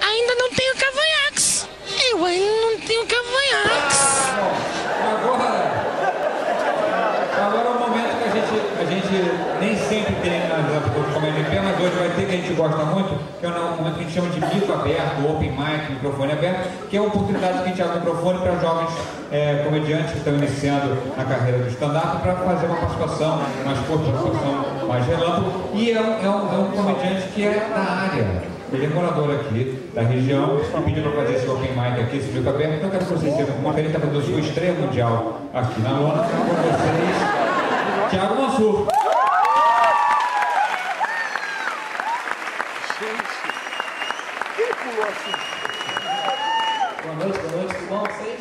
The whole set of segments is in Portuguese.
Ainda não tenho cavanhaques. Eu ainda não tenho cavanhaques. Agora é um momento que a gente nem sempre tem nas aberturas de comédia em pé, mas hoje vai ter, que a gente gosta muito, que é um momento que a gente chama de mico aberto, open mic, microfone aberto, que é a oportunidade que a gente abre o microfone para jovens comediantes que estão iniciando na carreira do stand-up para fazer uma participação mais curta, uma participação mais relâmpago. E é um comediante que é da área. Ele é morador aqui da região e pediu para fazer esse open mic aqui, esse mico aberto. Então eu quero que vocês tenham uma ele está fazendo sua estreia mundial aqui na lona. Com vocês, Thiago Mansur. Quem pulou assim? Boa noite, tudo bom vocês?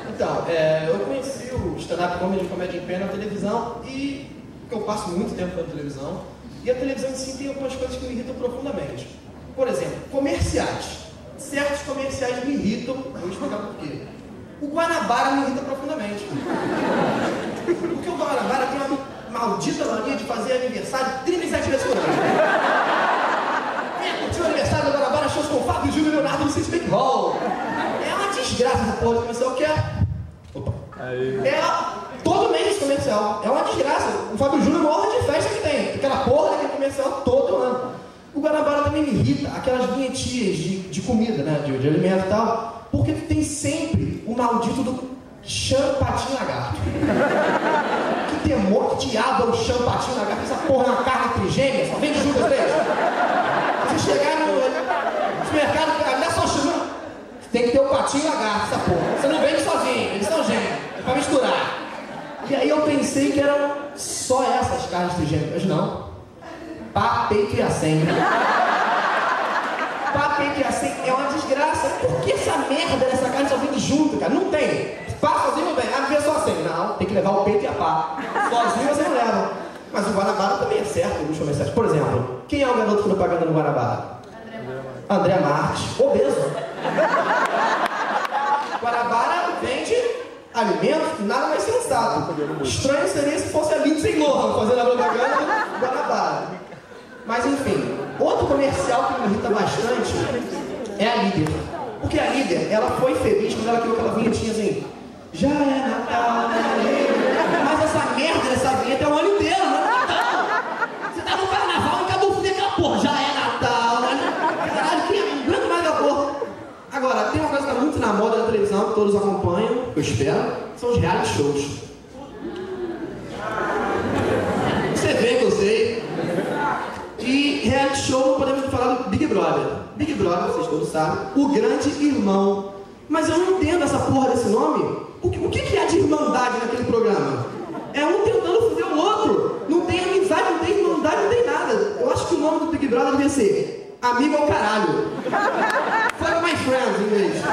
Então, eu conheci o stand-up comedy, comédia em pé na televisão e eu passo muito tempo na televisão. E a televisão em si tem algumas coisas que me irritam profundamente. Por exemplo, comerciais. Certos comerciais me irritam, vou explicar por quê. O Guanabara me irrita profundamente. Porque o Guanabara tem uma maldita mania de fazer aniversário 37 vezes por ano. Curtiu o aniversário do Guanabara, shows com o Fábio Júnior e Leonardo no City Hall. É uma desgraça essa porra de comercial que é... Opa. Todo mês esse comercial. É uma desgraça. O Fábio Júnior morre de festa que tem. Aquela porra daquele comercial todo ano. O Guanabara também me irrita. Aquelas vinhetinhas de comida, né? De alimento e tal. Porque tem sempre o maldito do champatinho lagarto. Que temor, que diabo é o champatinho lagarto? Essa porra é uma carne trigêmea. Só vende junto as três. Se chegar no supermercado, não é só chama. Tem que ter o patinho lagarto, essa porra. Você não vende sozinho. Eles são gêmeos. É pra misturar. E aí eu pensei que eram só essas carnes trigêmeas, mas não. Pá, peito e acém. Pá, peito e acém é uma desgraça. Por que essa merda dessa carne só vem junto, cara? Não tem. Pá sozinho não vem. Ah, vê só assim. Não, tem que levar o peito e a pá. Sozinho você não leva. Mas o Guanabara também é certo nos comerciais. Por exemplo, quem é o garoto propaganda no Guanabara? André Marques. Obeso. Guanabara vende alimentos que nada mais sensato. Estranho seria se fosse a Lindsay Lohan fazendo a propaganda do Guanabara. Mas enfim, outro comercial que me irrita bastante é a Líder. Porque a Líder, ela foi feliz quando ela criou aquela vinhetinha assim: já é Natal, né? Mas essa merda dessa vinheta é o ano inteiro, não é Natal. Você tá no carnaval e acabou de fuder aquela porra, já é Natal, né? Caralho, que aguenta mais da porra. Agora, tem uma coisa que está muito na moda na televisão, que todos acompanham, eu espero, são os reality shows. Você vê que eu sei. E reality show, não podemos falar do Big Brother. Big Brother, vocês todos sabem, o grande irmão. Mas eu não entendo essa porra desse nome. O que é de irmandade naquele programa? É um tentando foder o outro. Não tem amizade, não tem irmandade, não tem nada. Eu acho que o nome do Big Brother devia ser Amigo ao Caralho. Fuck my friends, em inglês.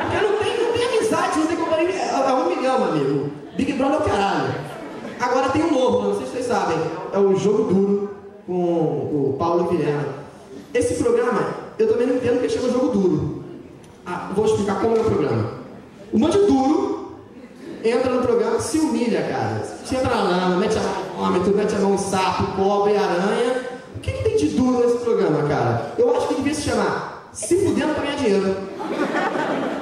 Porque não tem amizade, não tem companhia. É 1 milhão, amigo. Big Brother é o caralho. Agora tem um novo, não sei se vocês sabem. É o Jogo Duro, com o Paulo Vilhena. Esse programa, eu também não entendo porque chama Jogo Duro. Vou explicar como é o programa. Um monte de duro entra no programa, se humilha, cara. Você entra na lama, mete a mão em homem, mete a mão em sapo, cobra e aranha. O que tem de duro nesse programa, cara? Eu acho que devia se chamar Se Fudendo pra Ganhar Dinheiro.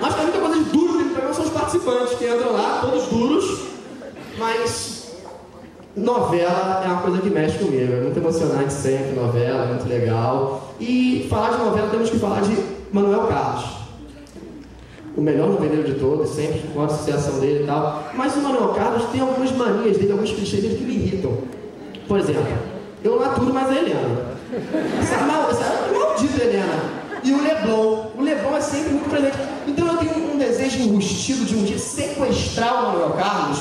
Acho que a única coisa de duro nesse programa são os participantes que entram lá, todos duros, mas novela é uma coisa que mexe comigo. É muito emocionante sempre, novela, é muito legal. E falar de novela temos que falar de Manuel Carlos. O melhor noveleiro de todos, sempre com a associação dele e tal. Mas o Manuel Carlos tem algumas manias dele, alguns clichês dele que me irritam. Por exemplo, eu não aturo mais a Helena. Essa maldita Helena. E o Leblon. O Leblon é sempre muito presente. Então eu tenho um desejo enrustido de um dia sequestrar o Manuel Carlos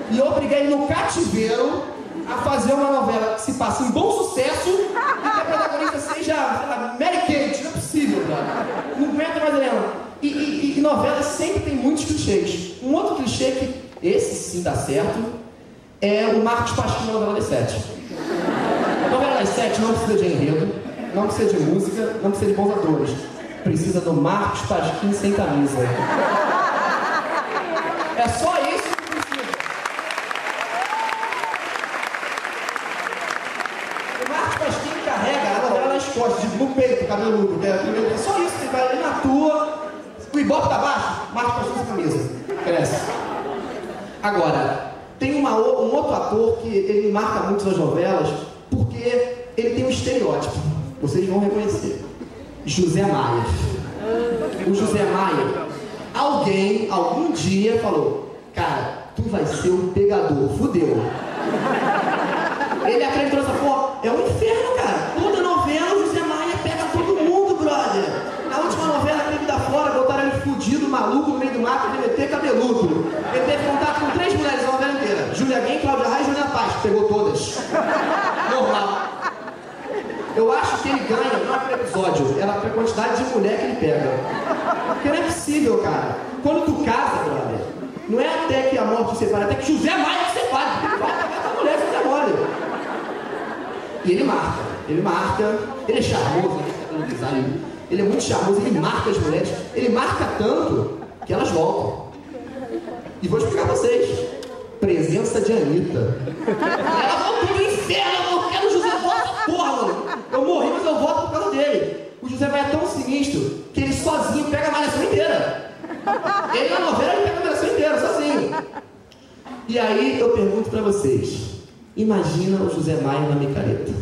e obrigar ele no cativeiro a fazer uma novela que se passe em bom sucesso e que a protagonista seja, sei lá, Mary Kate. Não é possível, cara. Não aguenta mais a Helena. E novela sempre tem muitos clichês. Um outro clichê que, esse sim dá certo, é o Marcos Pasquim na novela das 7. A novela das 7 não precisa de enredo, não precisa de música, não precisa de bons atores. Precisa do Marcos Pasquim sem camisa. É só isso que precisa. O Marcos Pasquim carrega a novela nas costas, no peito, cabeludo. É só isso, você vai ali na tua, o ibope tá baixo, marca pra sua camisa. Cresce. Agora, tem um outro ator que ele me marca muito nas novelas, porque ele tem um estereótipo. Vocês vão reconhecer. José Maia. O José Maia, alguém, algum dia falou, cara, tu vai ser um pegador, fudeu. Ele acreditou nessa porra, é um inferno, cara. Toda novela o José Maia pega todo mundo, brother. Na última novela, Crime da Fora, botaram ele fudido, maluco, no meio do mato, ele meteu cabeludo. Ele teve contato com 3 mulheres a novela inteira. Júlia Guem, Cláudia Raia e Juliana Paz, pegou todas. Normal. Eu acho que ele ganha, não é por episódio, é pela quantidade de mulher que ele pega. Porque não é possível, cara. Quando tu casa, brother, não é até que a morte te separe, até que José Maia te separe. Porque tu vai pegar essa mulher, você mole. E ele marca, ele é charmoso, ele é muito charmoso, ele marca as mulheres, ele marca tanto que elas voltam. E vou explicar pra vocês. Presença de Anitta. Ela voltou do inferno, eu quero o José volta, porra, mano. Eu morri, mas eu volto por causa dele. O José vai tão sinistro que ele sozinho pega a malhação inteira. Ele na novela, ele pega a malhação inteira, sozinho. E aí eu pergunto pra vocês. Imagina o José Maia na micareta.